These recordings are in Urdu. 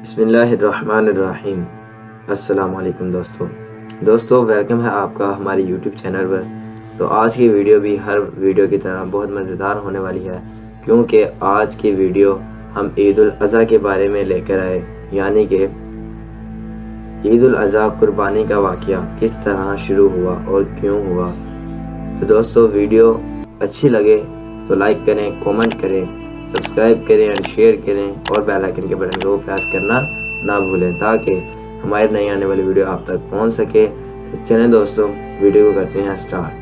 بسم اللہ الرحمن الرحیم۔ السلام علیکم دوستو ویلکم ہے آپ کا ہماری یوٹیوب چینل پر۔ تو آج کی ویڈیو بھی ہر ویڈیو کی طرح بہت مزیدار ہونے والی ہے، کیونکہ آج کی ویڈیو ہم عید الاضحیٰ کے بارے میں لے کر آئے، یعنی کہ عید الاضحیٰ قربانی کا واقعہ کس طرح شروع ہوا اور کیوں ہوا۔ تو دوستو ویڈیو اچھی لگے تو لائک کریں، کومنٹ کریں، سبسکرائب کریں اور شیئر کریں، اور بیل آئیکن کے بٹن کو پریس کرنا نہ بھولیں تاکہ ہماری نئی آنے والی ویڈیو آپ تک پہنچ سکے۔ تو چلیں دوستو ویڈیو کو کرتے ہیں سٹارٹ۔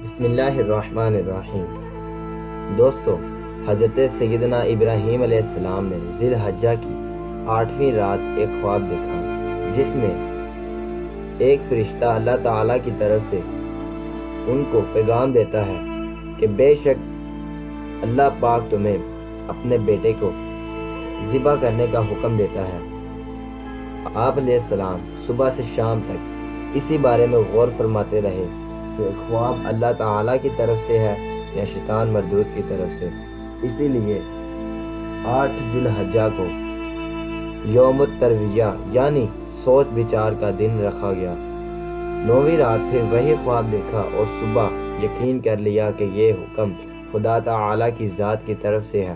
بسم اللہ الرحمن الرحیم۔ دوستو حضرت سیدنا ابراہیم علیہ السلام نے ذی الحجہ کی 8ویں رات ایک خواب دیکھا، جس میں ایک فرشتہ اللہ تعالیٰ کی طرف سے ان کو پیغام دیتا ہے کہ بے شک اللہ پاک تمہیں اپنے بیٹے کو ذبح کرنے کا حکم دیتا ہے۔ آپ علیہ السلام صبح سے شام تک اسی بارے میں غور فرماتے رہے کہ خواب اللہ تعالیٰ کی طرف سے ہے یا شیطان مردود کی طرف سے۔ اسی لیے 8 ذی الحجہ کو یوم الترویہ یعنی سوچ بچار کا دن رکھا گیا۔ 9ویں رات پھر وہی خواب دیکھا اور صبح یقین کر لیا کہ یہ حکم خدا تعالیٰ کی ذات کی طرف سے ہے۔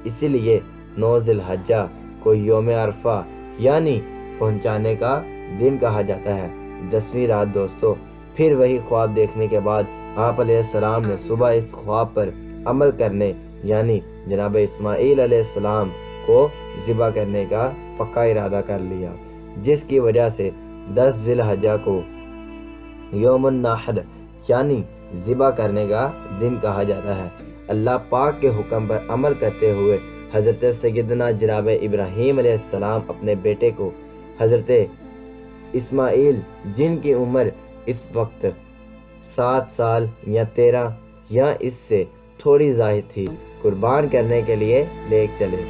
اسی لیے 9 ذی الحجہ کو یوم عرفہ یعنی پہنچانے کا دن کہا جاتا ہے۔ 10ویں رات دوستو پھر وہی خواب دیکھنے کے بعد آپ علیہ السلام نے صبح اس خواب پر عمل کرنے یعنی جناب اسماعیل علیہ السلام کو ذبح کرنے کا پکا ارادہ کر لیا، جس کی وجہ سے 10 ذی الحجہ کو یوم النحر یعنی ذبح کرنے کا دن کہا جاتا ہے۔ اللہ پاک کے حکم پر عمل کرتے ہوئے حضرت سیدنا جناب ابراہیم علیہ السلام اپنے بیٹے کو حضرت اسماعیل، جن کی عمر اس وقت 7 سال یا 13 یا اس سے تھوڑی زائد تھی، قربان کرنے کے لیے لے چلے۔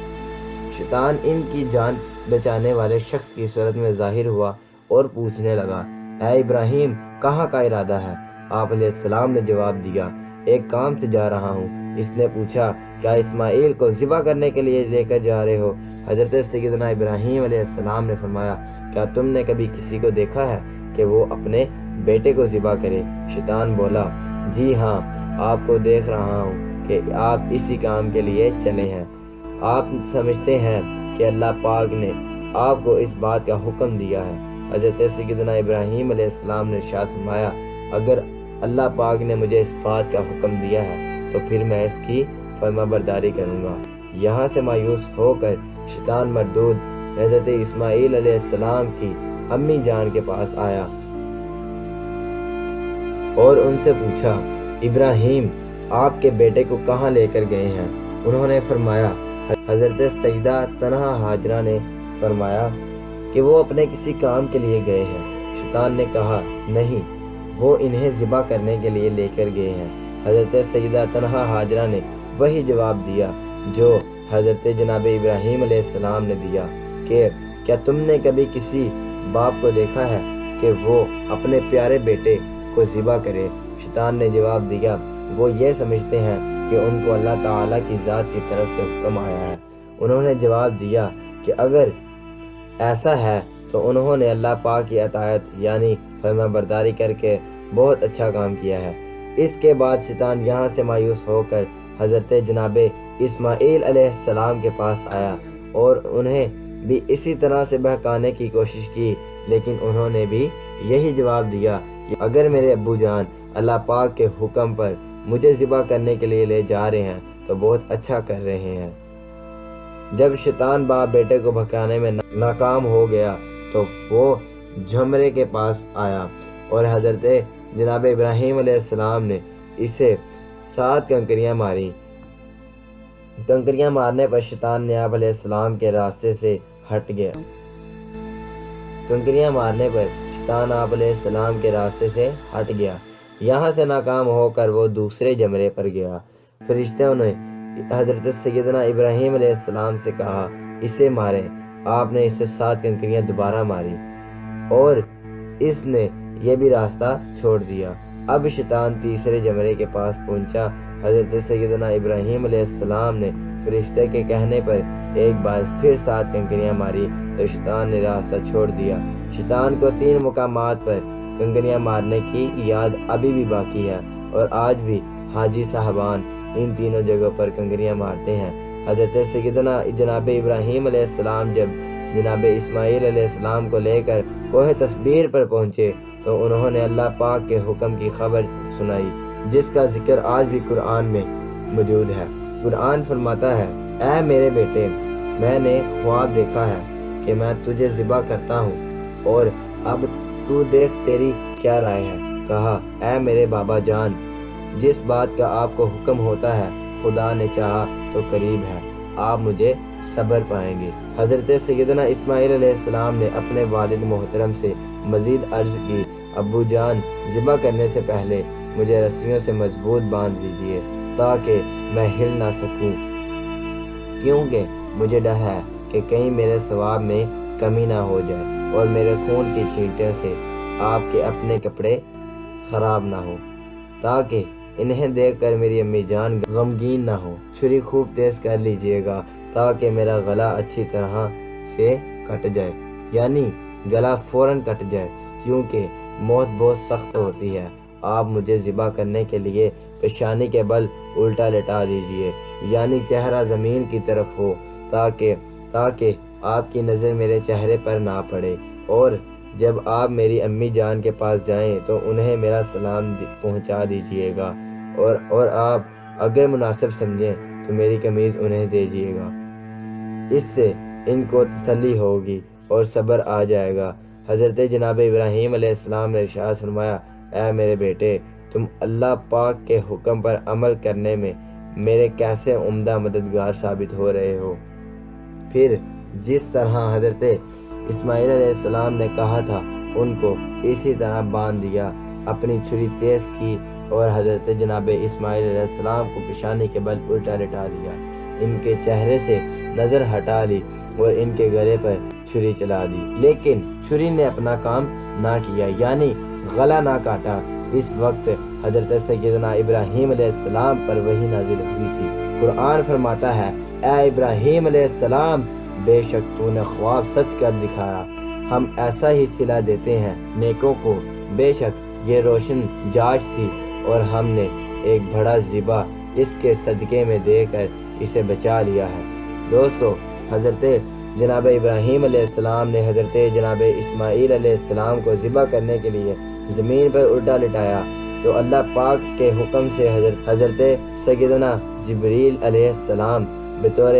شیطان ان کی جان بچانے والے شخص کی صورت میں ظاہر ہوا اور پوچھنے لگا، اے ابراہیم کہاں کا ارادہ ہے؟ آپ علیہ السلام نے جواب دیا، ایک کام سے جا رہا ہوں۔ اس نے پوچھا، کیا اسماعیل کو ذبح کرنے کے لیے لے کر جا رہے ہو؟ حضرت سیدنا ابراہیم علیہ السلام نے فرمایا، کیا تم نے کبھی کسی کو دیکھا ہے کہ وہ اپنے بیٹے کو ذبح کرے؟ شیطان بولا، جی ہاں، آپ کو دیکھ رہا ہوں کہ آپ اسی کام کے لیے چلے ہیں۔ آپ سمجھتے ہیں کہ اللہ پاک نے آپ کو اس بات کا حکم دیا ہے۔ حضرت سیدنا ابراہیم علیہ السلام نے ارشاد فرمایا، اگر اللہ پاک نے مجھے اس بات کا حکم دیا ہے تو پھر میں اس کی فرما برداری کروں گا۔ یہاں سے مایوس ہو کر شیطان مردود حضرت اسماعیل علیہ السلام کی امی جان کے پاس آیا اور ان سے پوچھا، ابراہیم آپ کے بیٹے کو کہاں لے کر گئے ہیں؟ انہوں نے فرمایا، حضرت سیدہ تنہا ہاجرہ نے فرمایا کہ وہ اپنے کسی کام کے لیے گئے ہیں۔ شیطان نے کہا، نہیں، وہ انہیں ذبح کرنے کے لیے لے کر گئے ہیں۔ حضرت سیدہ تنہا ہاجرہ نے وہی جواب دیا جو حضرت جناب ابراہیم علیہ السلام نے دیا کہ کیا تم نے کبھی کسی باپ کو دیکھا ہے کہ وہ اپنے پیارے بیٹے کو ذبح کرے؟ شیطان نے جواب دیا، وہ یہ سمجھتے ہیں کہ ان کو اللہ تعالیٰ کی ذات کی طرف سے حکم آیا ہے۔ انہوں نے جواب دیا کہ اگر ایسا ہے تو انہوں نے اللہ پاک کی اطاعت یعنی فرما برداری کر کے بہت اچھا کام کیا ہے۔ اس کے بعد شیطان یہاں سے مایوس ہو کر حضرت جناب اسماعیل علیہ السلام کے پاس آیا اور انہیں بھی اسی طرح سے بہکانے کی کوشش کی، لیکن انہوں نے بھی یہی جواب دیا کہ اگر میرے ابو جان اللہ پاک کے حکم پر مجھے ذبح کرنے کے لیے لے جا رہے ہیں تو بہت اچھا کر رہے ہیں۔ جب شیطان باپ بیٹے کو بھکانے میں ناکام ہو گیا تو وہ جھمرے کے پاس آیا اور حضرت جناب ابراہیم علیہ السلام نے اسے 7 کنکریاں ماری۔ کنکریاں مارنے پر شیطان نے آپ علیہ السلام کے راستے سے ہٹ گیا۔ کنکریاں مارنے پر شیطان آپ علیہ السلام کے راستے سے ہٹ گیا۔ یہاں سے ناکام ہو کر وہ دوسرے جمرے پر گیا۔ فرشتوں نے حضرت سیدنا ابراہیم علیہ السلام سے کہا، اسے ماریں۔ آپ نے اسے 7 کنکریاں دوبارہ ماری اور اس نے یہ بھی راستہ چھوڑ دیا۔ اب شیطان تیسرے جمرے کے پاس پہنچا۔ حضرت سیدنا ابراہیم علیہ السلام نے فرشتے کے کہنے پر ایک بار پھر 7 کنکریاں ماری تو شیطان نے راستہ چھوڑ دیا۔ شیطان کو 3 مقامات پر کنکریاں مارنے کی یاد ابھی بھی باقی ہے، اور آج بھی حاجی صاحبان ان تینوں جگہوں پر کنکریاں مارتے ہیں۔ حضرت سیدنا جناب ابراہیم علیہ السلام جب جناب اسماعیل علیہ السلام کو لے کر کوہ تصویر پر پہنچے تو انہوں نے اللہ پاک کے حکم کی خبر سنائی، جس کا ذکر آج بھی قرآن میں موجود ہے۔ قرآن فرماتا ہے، اے میرے بیٹے، میں نے خواب دیکھا ہے کہ میں تجھے ذبح کرتا ہوں، اور اب تو دیکھ تیری کیا رائے ہے۔ کہا، اے میرے بابا جان، جس بات کا آپ کو حکم ہوتا ہے خدا نے چاہا تو قریب ہے، آپ مجھے صبر پائیں گے۔ حضرت سیدنا اسماعیل علیہ السلام نے اپنے والد محترم سے مزید عرض کی، ابو جان، ذبح کرنے سے پہلے مجھے رسیوں سے مضبوط باندھ لیجئے تاکہ میں ہل نہ سکوں، کیونکہ مجھے ڈر ہے کہ کہیں میرے ثواب میں کمی نہ ہو جائے اور میرے خون کی چھینٹوں سے آپ کے اپنے کپڑے خراب نہ ہوں، تاکہ انہیں دیکھ کر میری امی جان غمگین نہ ہو۔ چھری خوب تیز کر لیجئے گا تاکہ میرا گلا اچھی طرح سے کٹ جائے، یعنی گلا فوراً کٹ جائے، کیونکہ موت بہت سخت ہوتی ہے۔ آپ مجھے ذبح کرنے کے لیے پیشانی کے بل الٹا لٹا دیجئے، یعنی چہرہ زمین کی طرف ہو، تاکہ آپ کی نظر میرے چہرے پر نہ پڑے، اور جب آپ میری امی جان کے پاس جائیں تو انہیں میرا سلام پہنچا دیجئے گا، اور آپ اگر مناسب سمجھیں تو میری قمیض انہیں دے دیجئے گا، اس سے ان کو تسلی ہوگی اور صبر آ جائے گا۔ حضرت جناب ابراہیم علیہ السلام نے ارشاد فرمایا، اے میرے بیٹے، تم اللہ پاک کے حکم پر عمل کرنے میں میرے کیسے عمدہ مددگار ثابت ہو رہے ہو۔ پھر جس طرح حضرت اسماعیل علیہ السلام نے کہا تھا ان کو اسی طرح باندھ دیا، اپنی چھری تیز کی اور حضرت جناب اسماعیل علیہ السلام کو پیشانی کے بل الٹا لٹا دیا، ان کے چہرے سے نظر ہٹا لی اور ان کے گلے پر چھری چلا دی، لیکن چھری نے اپنا کام نہ کیا، یعنی گلا نہ کاٹا۔ اس وقت حضرت سیدنا ابراہیم علیہ السلام پر وحی نازل ہوئی تھی۔ قرآن فرماتا ہے، اے ابراہیم علیہ السلام، بے شک تو نے خواب سچ کر دکھایا، ہم ایسا ہی صلہ دیتے ہیں نیکوں کو، بے شک یہ روشن جاچ تھی اور ہم نے ایک بڑا ذبح اس کے صدقے میں دے کر اسے بچا لیا ہے۔ دوستو، حضرت جناب ابراہیم علیہ السلام نے حضرت جناب اسماعیل علیہ السلام کو ذبح کرنے کے لیے زمین پر الٹا لٹایا تو اللہ پاک کے حکم سے حضرت سیدنا جبریل علیہ السلام بطور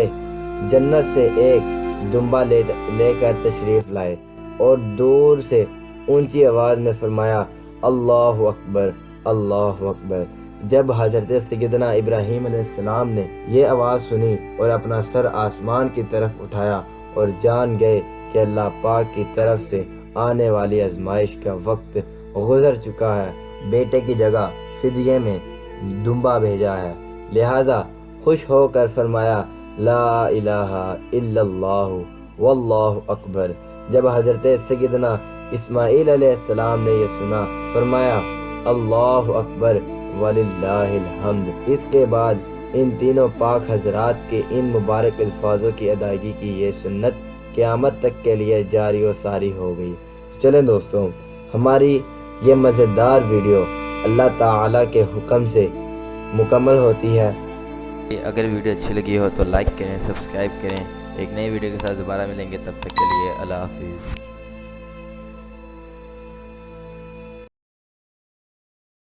جنت سے ایک دمبا لے کر تشریف لائے اور دور سے اونچی آواز میں فرمایا، اللہ اکبر، اللہ اکبر۔ جب حضرت سیدنا ابراہیم علیہ السلام نے یہ آواز سنی اور اپنا سر آسمان کی طرف اٹھایا اور جان گئے کہ اللہ پاک کی طرف سے آنے والی آزمائش کا وقت گزر چکا ہے، بیٹے کی جگہ فدیے میں دمبا بھیجا ہے، لہذا خوش ہو کر فرمایا، لا الہ الا اللہ واللہ اکبر۔ جب حضرت سیدنا اسماعیل علیہ السلام نے یہ سنا، فرمایا، اللہ اکبر وللہ الحمد۔ اس کے بعد ان تینوں پاک حضرات کے ان مبارک الفاظوں کی ادائیگی کی یہ سنت قیامت تک کے لیے جاری و ساری ہو گئی۔ چلیں دوستوں، ہماری یہ مزیدار ویڈیو اللہ تعالیٰ کے حکم سے مکمل ہوتی ہے۔ اگر ویڈیو اچھی لگی ہو تو لائک کریں، سبسکرائب کریں۔ ایک نئی ویڈیو کے ساتھ دوبارہ ملیں گے، تب تک کے لیے اللہ حافظ۔